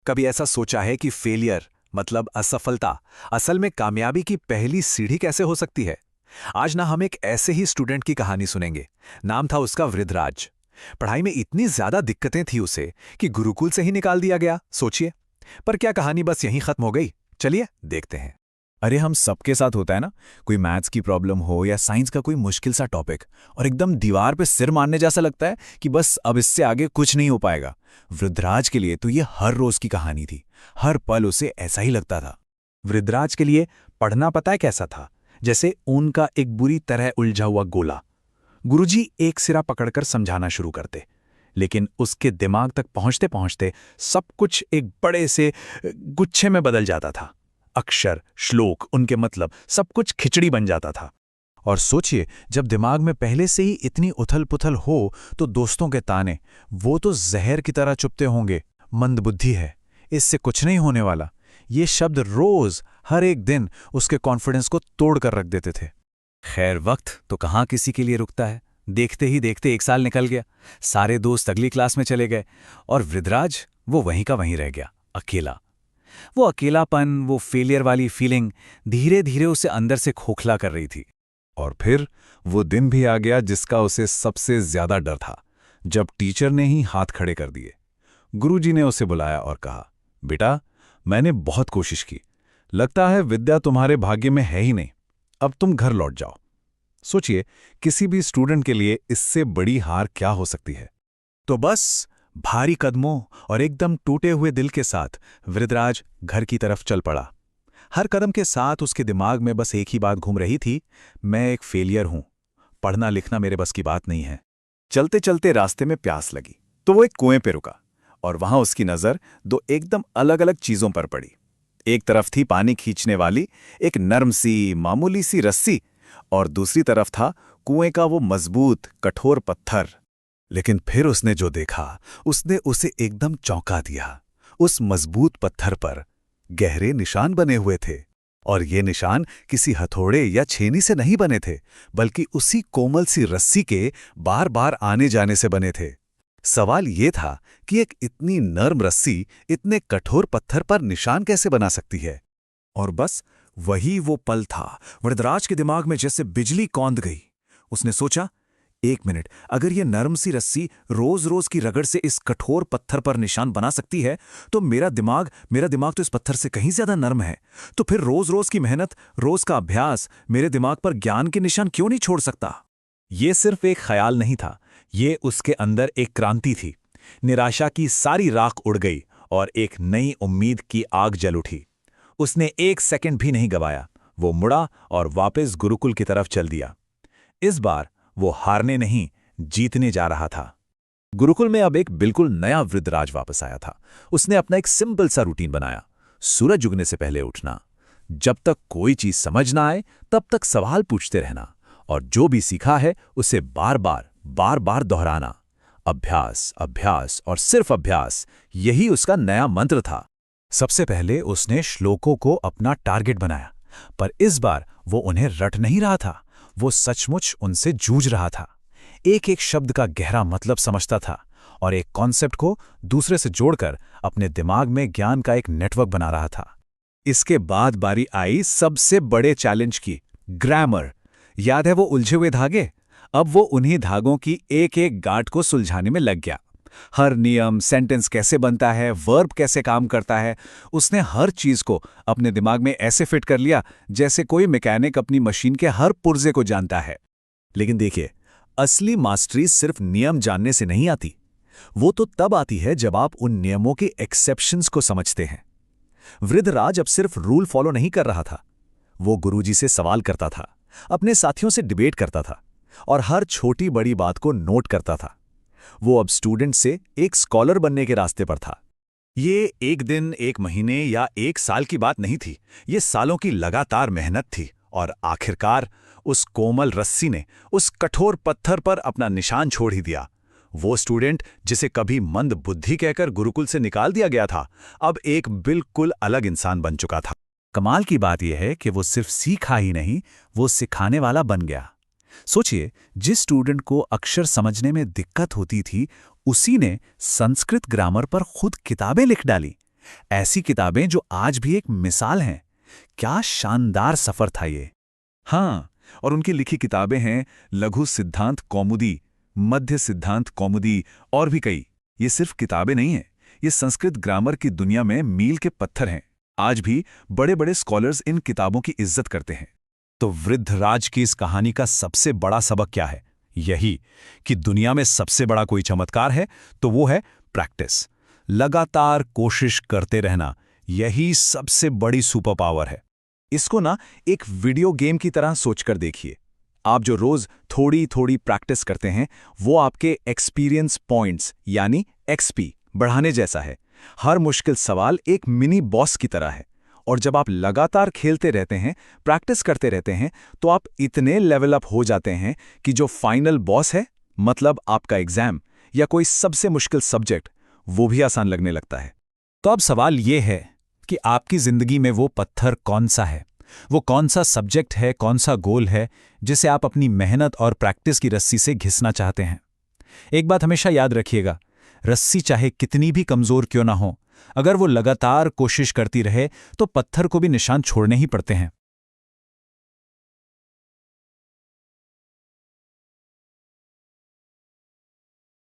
कभी ऐसा सोचा है कि फेलियर मतलब असफलता असल में कामयाबी की पहली सीढ़ी कैसे हो सकती है? आज ना हम एक ऐसे ही स्टूडेंट की कहानी सुनेंगे। नाम था उसका वृद्धराज। पढ़ाई में इतनी ज्यादा दिक्कतें थी उसे कि गुरुकुल से ही निकाल दिया गया। सोचिए, पर क्या कहानी बस यहीं खत्म हो गई? चलिए देखते हैं। अरे हम सबके साथ होता है ना। कोई मैथ्स की प्रॉब्लम हो या साइंस का कोई मुश्किल सा टॉपिक और एकदम दीवार पे सिर मारने जैसा लगता है कि बस अब इससे आगे कुछ नहीं हो पाएगा। वृद्धराज के लिए तो ये हर रोज की कहानी थी। हर पल उसे ऐसा ही लगता था। वृद्धराज के लिए पढ़ना पता है कैसा था? जैसे ऊन का एक बुरी तरह उलझा हुआ गोला। गुरुजी एक सिरा पकड़कर समझाना शुरू करते, लेकिन उसके दिमाग तक पहुंचते पहुंचते सब कुछ एक बड़े से गुच्छे में बदल जाता था। अक्षर, श्लोक, उनके मतलब सब कुछ खिचड़ी बन जाता था। और सोचिए, जब दिमाग में पहले से ही इतनी उथल पुथल हो तो दोस्तों के ताने वो तो जहर की तरह चुभते होंगे। मंदबुद्धि है, इससे कुछ नहीं होने वाला। ये शब्द रोज हर एक दिन उसके कॉन्फिडेंस को तोड़ कर रख देते थे। खैर, वक्त तो कहाँ किसी के लिए रुकता है। देखते ही देखते एक साल निकल गया। सारे दोस्त अगली क्लास में चले गए और वृद्धराज वो वहीं का वहीं रह गया, अकेला। वो अकेलापन, वो फेलियर वाली फीलिंग धीरे धीरे उसे अंदर से खोखला कर रही थी। और फिर वो दिन भी आ गया जिसका उसे सबसे ज्यादा डर था, जब टीचर ने ही हाथ खड़े कर दिए। गुरुजी ने उसे बुलाया और कहा, बेटा, मैंने बहुत कोशिश की, लगता है विद्या तुम्हारे भाग्य में है ही नहीं, अब तुम घर लौट जाओ। सोचिए, किसी भी स्टूडेंट के लिए इससे बड़ी हार क्या हो सकती है। तो बस भारी कदमों और एकदम टूटे हुए दिल के साथ वृद्धराज घर की तरफ चल पड़ा। हर कदम के साथ उसके दिमाग में बस एक ही बात घूम रही थी, मैं एक फेलियर हूं, पढ़ना लिखना मेरे बस की बात नहीं है। चलते चलते रास्ते में प्यास लगी तो वो एक कुएं पे रुका और वहां उसकी नजर दो एकदम अलग अलग चीजों पर पड़ी। एक तरफ थी पानी खींचने वाली एक नर्म सी मामूली सी रस्सी, और दूसरी तरफ था कुएं का वो मजबूत कठोर पत्थर। लेकिन फिर उसने जो देखा उसने उसे एकदम चौंका दिया। उस मजबूत पत्थर पर गहरे निशान बने हुए थे, और ये निशान किसी हथौड़े या छेनी से नहीं बने थे, बल्कि उसी कोमल सी रस्सी के बार बार आने जाने से बने थे। सवाल ये था कि एक इतनी नर्म रस्सी इतने कठोर पत्थर पर निशान कैसे बना सकती है? और बस वही वो पल था। वृद्धराज के दिमाग में जैसे बिजली कौंध गई। उसने सोचा, एक मिनट, अगर ये नर्म सी रस्सी रोज रोज की रगड़ से इस कठोर पत्थर पर निशान बना सकती है, तो मेरा दिमाग तो इस पत्थर से कहीं ज्यादा नर्म है। तो फिर रोज रोज की मेहनत, रोज का अभ्यास मेरे दिमाग पर ज्ञान के निशान क्यों नहीं छोड़ सकता? ये सिर्फ एक ख्याल नहीं था, ये उसके अंदर एक क्रांति थी। निराशा की सारी राख उड़ गई और एक नई उम्मीद की आग जल उठी। उसने एक सेकंड भी नहीं गवाया। वो मुड़ा और वापस गुरुकुल की तरफ चल दिया। इस बार वो हारने नहीं, जीतने जा रहा था। गुरुकुल में अब एक बिल्कुल नया वृद्धराज वापस आया था। उसने अपना एक सिंपल सा रूटीन बनाया। सूरज उगने से पहले उठना, जब तक कोई चीज समझ ना आए तब तक सवाल पूछते रहना, और जो भी सीखा है उसे बार बार दोहराना। अभ्यास, अभ्यास और सिर्फ अभ्यास, यही उसका नया मंत्र था। सबसे पहले उसने श्लोकों को अपना टारगेट बनाया, पर इस बार वो उन्हें रट नहीं रहा था, वो सचमुच उनसे जूझ रहा था। एक एक शब्द का गहरा मतलब समझता था और एक कॉन्सेप्ट को दूसरे से जोड़कर अपने दिमाग में ज्ञान का एक नेटवर्क बना रहा था। इसके बाद बारी आई सबसे बड़े चैलेंज की, ग्रामर। याद है वो उलझे हुए धागे? अब वो उन्हीं धागों की एक एक गांठ को सुलझाने में लग गया। हर नियम, सेंटेंस कैसे बनता है, वर्ब कैसे काम करता है, उसने हर चीज को अपने दिमाग में ऐसे फिट कर लिया जैसे कोई मैकेनिक अपनी मशीन के हर पुर्जे को जानता है। लेकिन देखिए, असली मास्टरी सिर्फ नियम जानने से नहीं आती। वो तो तब आती है जब आप उन नियमों के एक्सेप्शंस को समझते हैं। वृद्धराज अब सिर्फ रूल फॉलो नहीं कर रहा था, वो गुरुजी से सवाल करता था, अपने साथियों से डिबेट करता था और हर छोटी बड़ी बात को नोट करता था। वो अब स्टूडेंट से एक स्कॉलर बनने के रास्ते पर था। ये एक दिन, एक महीने या एक साल की बात नहीं थी, ये सालों की लगातार मेहनत थी। और आखिरकार उस कोमल रस्सी ने उस कठोर पत्थर पर अपना निशान छोड़ ही दिया। वो स्टूडेंट जिसे कभी मंद बुद्धि कहकर गुरुकुल से निकाल दिया गया था, अब एक बिल्कुल अलग इंसान बन चुका था। कमाल की बात यह है कि वो सिर्फ सीखा ही नहीं, वो सिखाने वाला बन गया। सोचिए, जिस स्टूडेंट को अक्षर समझने में दिक्कत होती थी, उसी ने संस्कृत ग्रामर पर खुद किताबें लिख डाली। ऐसी किताबें जो आज भी एक मिसाल हैं। क्या शानदार सफर था ये। हाँ, और उनकी लिखी किताबें हैं लघु सिद्धांत कौमुदी, मध्य सिद्धांत कौमुदी और भी कई। ये सिर्फ किताबें नहीं हैं, ये संस्कृत ग्रामर की दुनिया में मील के पत्थर हैं। आज भी बड़े बड़े स्कॉलर्स इन किताबों की इज्जत करते हैं। तो वृद्धराज की इस कहानी का सबसे बड़ा सबक क्या है? यही कि दुनिया में सबसे बड़ा कोई चमत्कार है तो वो है प्रैक्टिस। लगातार कोशिश करते रहना, यही सबसे बड़ी सुपर पावर है। इसको ना एक वीडियो गेम की तरह सोचकर देखिए। आप जो रोज थोड़ी थोड़ी प्रैक्टिस करते हैं वो आपके एक्सपीरियंस पॉइंट्स यानी एक्सपी बढ़ाने जैसा है। हर मुश्किल सवाल एक मिनी बॉस की तरह है। और जब आप लगातार खेलते रहते हैं, प्रैक्टिस करते रहते हैं, तो आप इतने लेवल अप हो जाते हैं कि जो फाइनल बॉस है, मतलब आपका एग्जाम या कोई सबसे मुश्किल सब्जेक्ट, वो भी आसान लगने लगता है। तो अब सवाल ये है कि आपकी जिंदगी में वो पत्थर कौन सा है? वो कौन सा सब्जेक्ट है, कौन सा गोल है जिसे आप अपनी मेहनत और प्रैक्टिस की रस्सी से घिसना चाहते हैं? एक बात हमेशा याद रखिएगा, रस्सी चाहे कितनी भी कमजोर क्यों ना हो, अगर वो लगातार कोशिश करती रहे तो पत्थर को भी निशान छोड़ने ही पड़ते हैं।